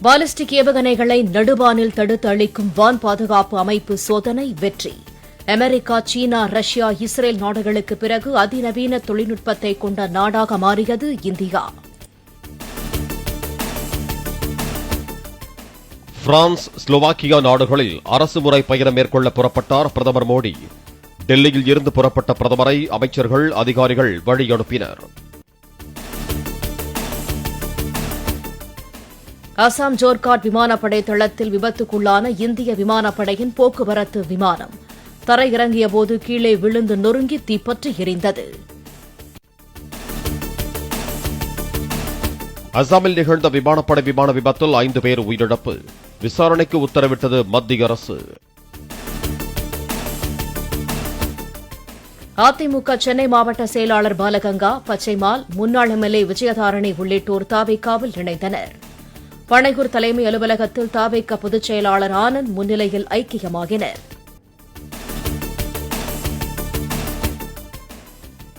Ballistic ஏவுகணைகளை நடுவானில் தடுத்து அளிக்கும் வான் பாதுகாப்பு அமைப்பு சோதனை வெற்றி. அமெரிக்கா, சீனா, ரஷ்யா, இஸ்ரேல் நாடுகளுக்கு பிறகு அதிநவீன தொழில்நுட்பத்தை கொண்ட நாடாக மாறியது இந்தியா. பிரான்ஸ், ஸ்லோவாக்கியா நாடுகளில் அரசுமுறை பயணம் மேற்கொள்ள புறப்பட்டார் பிரதமர் மோடி. டெல்லியில் இருந்து புறப்பட்ட பிரதமரை அமைச்சர்கள், அதிகாரிகள் வழி அனுப்பினர். அசாம் ஜோர்காட் விமானப்படை தளத்தில் விபத்துக்குள்ளான இந்திய விமானப்படையின் போக்குவரத்து விமானம் தரையிறங்கியபோது கீழே விழுந்து நொறுங்கி தீப்பற்றி எரிந்தது. அசாமில் நிகழ்ந்த விமானப்படை விமான விபத்தில் 5 பேர் உயிரிழப்பு. விசாரணைக்கு உத்தரவிட்டது மத்திய அரசு. அதிமுக சென்னை மாவட்ட செயலாளர் பாலகங்கா, பச்சைமால், முன்னாள் எம்எல்ஏ விஜயதாரணி உள்ளிட்டோர் தாவேகாவில் இணைந்தனர். பனையூர் தலைமை அலுவலகத்தில் தாவேகா பொதுச் செயலாளர் ஆனந்த் முன்னிலையில் ஐக்கியமாகினர்.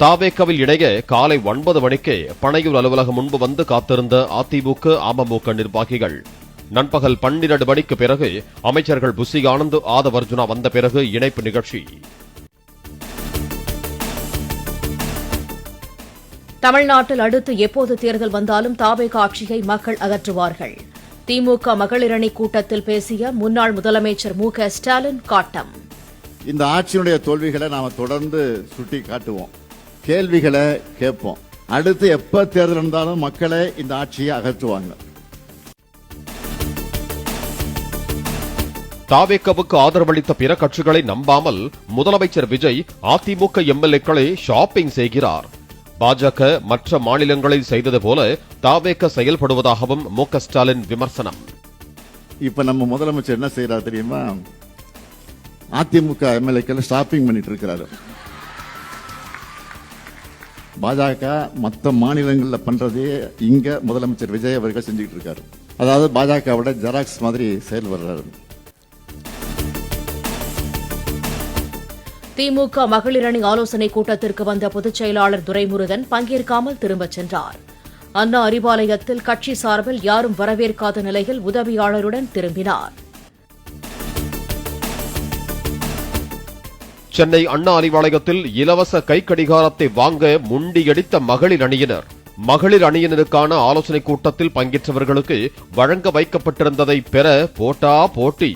தாவேகாவில் இணைய காலை 9 மணிக்கு பனையூர் அலுவலகம் முன்பு வந்து காத்திருந்த அதிமுக, அமமுக நிர்வாகிகள் நண்பகல் 12 மணிக்கு பிறகு அமைச்சர்கள் புசி ஆனந்த், ஆதவ் அர்ஜுனா வந்த பிறகு இணைப்பு நிகழ்ச்சி. தமிழ்நாட்டில் அடுத்து எப்போது தேர்தல் வந்தாலும் தாவேகா ஆட்சியை மக்கள் அகற்றுவார்கள். திமுக மகளிரணி கூட்டத்தில் பேசிய முன்னாள் முதலமைச்சர் மு.க.ஸ்டாலின் காட்டம். இந்த ஆட்சியினுடைய தோல்விகளை நாம தொடர்ந்து சுட்டி காட்டுவோம், கேள்விகளை கேட்போம். அடுத்து எப்ப தேர்தல் இருந்தாலும் மக்களை இந்த ஆட்சியை அகற்றுவாங்க. தாவேகாவுக்கு ஆதரவளித்த பிற கட்சிகளை நம்பாமல் முதலமைச்சர் விஜய் அதிமுக எம்எல்ஏக்களை ஷாப்பிங் செய்கிறார். பாஜக மற்ற மாநிலங்களில் செய்தது போல தாவேகா செயல்படுவதாகவும் மு.க.ஸ்டாலின் விமர்சனம். இப்ப நம்ம முதலமைச்சர் என்ன செய்யறாரு தெரியுமா? அதிமுக எம்எல்ஏக்களை ஷாப்பிங் பண்ணிட்டு இருக்கிறாரு. பாஜக மற்ற மாநிலங்களில் பண்றதே இங்க முதலமைச்சர் விஜய் அவர்கள் செஞ்சுட்டு இருக்காரு. அதாவது பாஜகவோட ஜெராக்ஸ் மாதிரி செயல்படுறாரு. திமுக மகளிரணி ஆலோசனைக் கூட்டத்திற்கு வந்த பொதுச் செயலாளர் துரைமுருகன் பங்கேற்காமல் திரும்பச் சென்றார். அண்ணா அறிவாலயத்தில் கட்சி சார்பில் யாரும் வரவேற்காத நிலையில் உதவியாளருடன் திரும்பினார். சென்னை அண்ணா அறிவாலயத்தில் இலவச கைக்கடிகாரத்தை வாங்க முண்டியடித்த மகளிர் அணியினர். மகளிர் அணியினருக்கான ஆலோசனைக் கூட்டத்தில் பங்கேற்றவர்களுக்கு வழங்க வைக்கப்பட்டிருந்ததை பெற போட்டா போட்டி.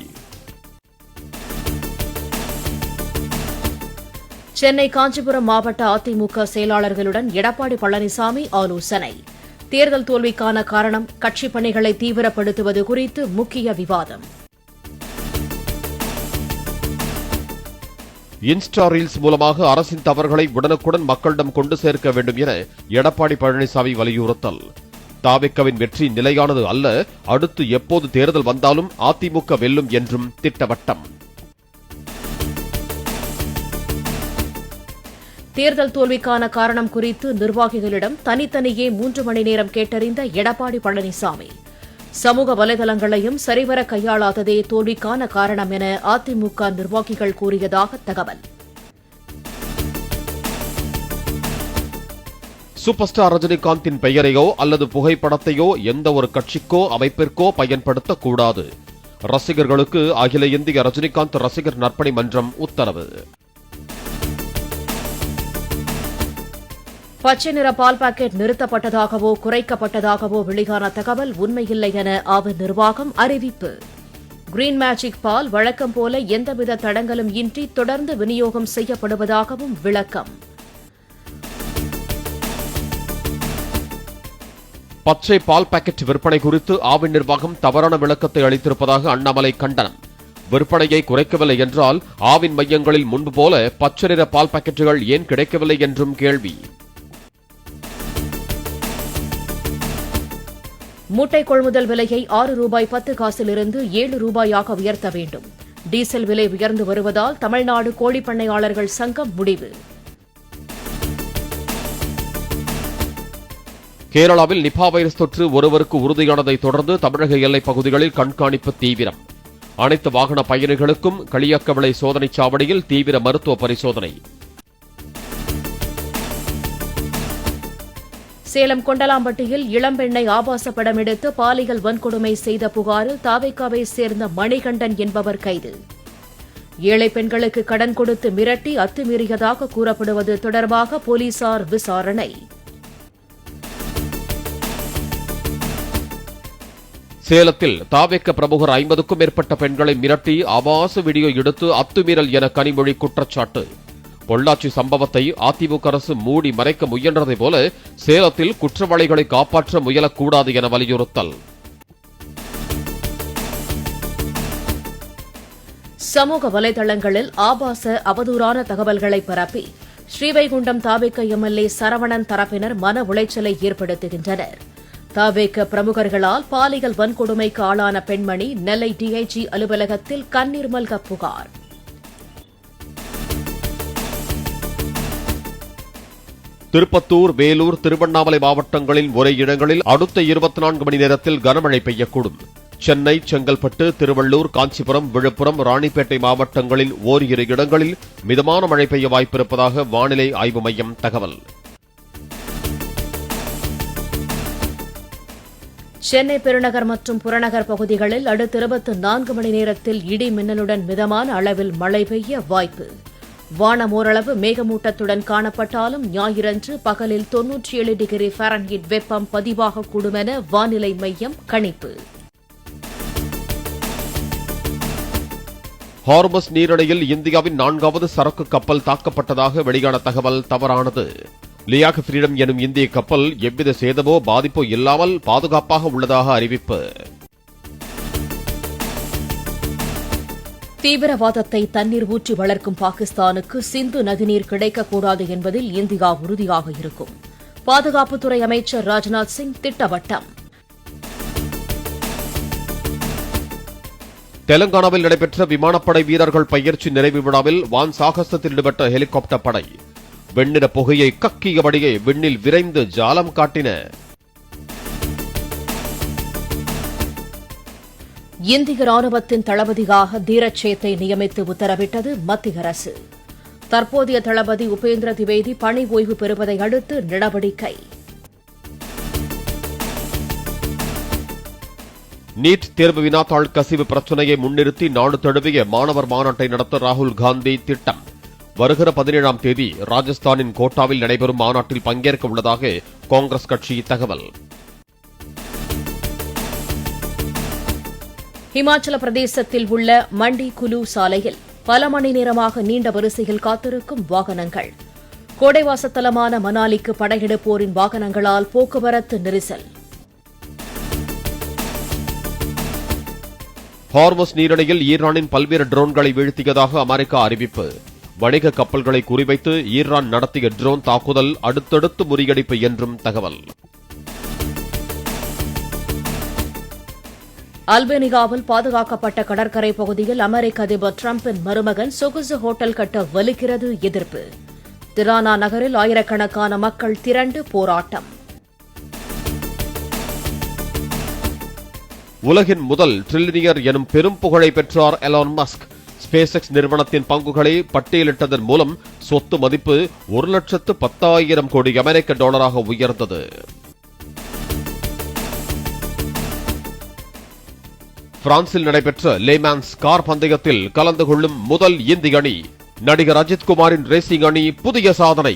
சென்னை, காஞ்சிபுரம் மாவட்ட அதிமுக செயலாளர்களுடன் எடப்பாடி பழனிசாமி ஆலோசனை. தேர்தல் தோல்விக்கான காரணம், கட்சிப் பணிகளை தீவிரப்படுத்துவது குறித்து முக்கிய விவாதம். இன்ஸ்டா ரீல்ஸ் மூலமாக அரசின் தவறுகளை உடனுக்குடன் மக்களிடம் கொண்டு சேர்க்க வேண்டும் என எடப்பாடி பழனிசாமி வலியுறுத்தல். தாவேகாவின் வெற்றி நிலையானது அல்ல, அடுத்து எப்போது தேர்தல் வந்தாலும் அதிமுக வெல்லும் என்றும் திட்டவட்டம். தேர்தல் தோல்விக்கான காரணம் குறித்து நிர்வாகிகளிடம் தனித்தனியே 3 மணி நேரம் கேட்டறிந்த எடப்பாடி பழனிசாமி, சமூக வலைதளங்களையும் சரிவர கையாளாததே தோல்விக்கான காரணம் என அதிமுக நிர்வாகிகள் கூறியதாக தகவல். சூப்பர் ஸ்டார் ரஜினிகாந்தின் பெயரையோ அல்லது புகைப்படத்தையோ எந்த ஒரு கட்சிக்கோ அமைப்பிற்கோ பயன்படுத்தக்கூடாது. ரசிகர்களுக்கு அகில இந்திய ரஜினிகாந்த் ரசிகர் நற்பணி மன்றம் உத்தரவு. பச்சை நிற பால் பாக்கெட் நிறுத்தப்பட்டதாகவோ குறைக்கப்பட்டதாகவோ வெளியான தகவல் உண்மையில்லை என ஆவின் நிர்வாகம் அறிவிப்பு. கிரீன் மேஜிக் பால் வழக்கம் போல எந்தவித தடங்கலும் இன்றி தொடர்ந்து விநியோகம் செய்யப்படுவதாகவும் விளக்கம். பச்சை பால் பாக்கெட் விற்பனை குறித்து ஆவின் நிர்வாகம் தவறான விளக்கத்தை அளித்திருப்பதாக அண்ணாமலை கண்டனம். விற்பனையை குறைக்கவில்லை என்றால் ஆவின் மையங்களில் முன்பு போல பச்சை நிற பால் பாக்கெட்டுகள் ஏன் கிடைக்கவில்லை என்றும் கேள்வி. மூட்டை கொள்முதல் விலையை ₹6.10 7 உயர்த்த வேண்டும். டீசல் விலை உயர்ந்து வருவதால் தமிழ்நாடு கோழிப்பண்ணையாளர்கள் சங்கம் முடிவு. கேரளாவில் நிபா வைரஸ் தொற்று ஒருவருக்கு உறுதியானதை தொடர்ந்து தமிழக எல்லைப் பகுதிகளில் கண்காணிப்பு தீவிரம். அனைத்து வாகன பயணிகளுக்கும் களியாக்கவிளை சோதனைச் சாவடியில் தீவிர மருத்துவ பரிசோதனை. சேலம் கொண்டலாம்பட்டியில் இளம்பெண்ணை ஆபாச படம் எடுத்து பாலியல் வன்கொடுமை செய்த புகாரில் தாவேகாவை சேர்ந்த மணிகண்டன் என்பவர் கைது. ஏழை பெண்களுக்கு கடன் கொடுத்து மிரட்டி அத்துமீறியதாக கூறப்படுவது தொடர்பாக போலீசார் விசாரணை. சேலத்தில் தாவேக பிரமுகர் 50க்கும் மேற்பட்ட பெண்களை மிரட்டி ஆபாச வீடியோ எடுத்து அத்துமீறல் என கனிமொழி குற்றச்சாட்டு. பொள்ளாச்சி சம்பவத்தை அதிமுக அரசு மூடி மறைக்க முயன்றதை போல சேலத்தில் குற்றவாளிகளை காப்பாற்ற முயலக்கூடாது என வலியுறுத்தல். சமூக வலைதளங்களில் ஆபாச அவதூறான தகவல்களை பரப்பி ஸ்ரீவைகுண்டம் தாவேக எம்எல்ஏ சரவணன் தரப்பினர் மன உளைச்சலை ஏற்படுத்துகின்றனர். தாவேக பிரமுகர்களால் பாலியல் வன்கொடுமைக்கு ஆளான பெண்மணி நெல்லை டிஐஜி அலுவலகத்தில் கண்ணீர் மல்க புகார். திருப்பத்தூர், வேலூர், திருவண்ணாமலை மாவட்டங்களின் ஒரே இடங்களில் அடுத்த 24 மணி நேரத்தில் கனமழை பெய்யக்கூடும். சென்னை, செங்கல்பட்டு, திருவள்ளூர், காஞ்சிபுரம், விழுப்புரம், ராணிப்பேட்டை மாவட்டங்களில் ஓரிரு இடங்களில் மிதமான மழை பெய்ய வாய்ப்பிருப்பதாக வானிலை ஆய்வு மையம் தகவல். சென்னை பெருநகர் மற்றும் புறநகர் பகுதிகளில் அடுத்த 24 மணி நேரத்தில் இடி மின்னலுடன் மிதமான அளவில் மழை பெய்ய வாய்ப்பு. வானம் ஓரளவு மேகமூட்டத்துடன் காணப்பட்டாலும் ஞாயிறன்று பகலில் 97 டிகிரி ஃபாரன்ஹீட் வெப்பம் பதிவாகக்கூடும் என வானிலை மையம் கணிப்பு. ஹார்மஸ் நீரிணையில் இந்தியாவின் 4வது சரக்கு கப்பல் தாக்கப்பட்டதாக வெளியான தகவல் தவறானது. லியாக் ஃப்ரீடம் எனும் இந்திய கப்பல் எவ்வித சேதமோ பாதிப்போ இல்லாமல் பாதுகாப்பாக உள்ளதாக அறிவிப்பு. தீவிரவாதத்தை தண்ணீர் ஊற்றி வளர்க்கும் பாகிஸ்தானுக்கு சிந்து நதிநீர் கிடைக்கக்கூடாது என்பதில் இந்தியா உறுதியாக இருக்கும். பாதுகாப்புத்துறை அமைச்சர் ராஜ்நாத் சிங் திட்டவட்டம். தெலங்கானாவில் நடைபெற்ற விமானப்படை வீரர்கள் பயிற்சி நிறைவு விழாவில் வான் சாகசத்தில் ஈடுபட்ட ஹெலிகாப்டர் படை வெண்ணிற புகையை கக்கியபடியே விண்ணில் விரைந்து ஜாலம் காட்டின. இந்திய ராணுவத்தின் தளபதியாக தீரஜ் சேத்தை நியமித்து உத்தரவிட்டது மத்திய அரசு. தற்போதைய தளபதி உபேந்திர திவேதி பணி ஓய்வு பெறுவதை அடுத்து நடவடிக்கை. நீட் தேர்வு வினாத்தாள் கசிவு பிரச்சினையை முன்னிறுத்தி நாடு தழுவிய மாணவர் மாநாட்டை நடத்த ராகுல் காந்தி திட்டம். வருகிற 17ஆம் தேதி ராஜஸ்தானின் கோட்டாவில் நடைபெறும் மாநாட்டில் பங்கேற்க உள்ளதாக காங்கிரஸ் கட்சி தகவல். இமாச்சல பிரதேசத்தில் உள்ள மண்டி குலு சாலையில் பல மணி நேரமாக நீண்ட வரிசையில் காத்திருக்கும் வாகனங்கள். கோடைவாசத்தலமான மனாலிக்கு படையெடுப்போரின் வாகனங்களால் போக்குவரத்து நெரிசல். ஹார்மஸ் நீரிணையில் ஈரானின் பல்வேறு ட்ரோன்களை வீழ்த்தியதாக அமெரிக்கா அறிவிப்பு. வணிக கப்பல்களை குறிவைத்து ஈரான் நடத்திய ட்ரோன் தாக்குதல் அடுத்தடுத்து முறியடிப்பு என்றும் தகவல். அல்பேனியாவில் பாதுகாக்கப்பட்ட கடற்கரை பகுதியில் அமெரிக்க அதிபர் டிரம்பின் மருமகன் சொகுசு ஹோட்டல் கட்ட வலுக்கிறது எதிர்ப்பு. திரானா நகரில் ஆயிரக்கணக்கான மக்கள் திரண்டு போராட்டம். உலகின் முதல் ட்ரில்லியனியர் எனும் பெரும் புகழை பெற்றார் எலான் மஸ்க். ஸ்பேஸ் எக்ஸ் நிறுவனத்தின் பங்குகளை பட்டியலிட்டதன் மூலம் சொத்து மதிப்பு 1,10,000 கோடி அமெரிக்க டாலராக உயர்ந்தது. பிரான்சில் நடைபெற்ற லேமான்ஸ் கார் பந்தயத்தில் கலந்து கொள்ளும் முதல் இந்திய அணி. நடிகர் அஜித் குமாரின் ரேசிங் அணி புதிய சாதனை.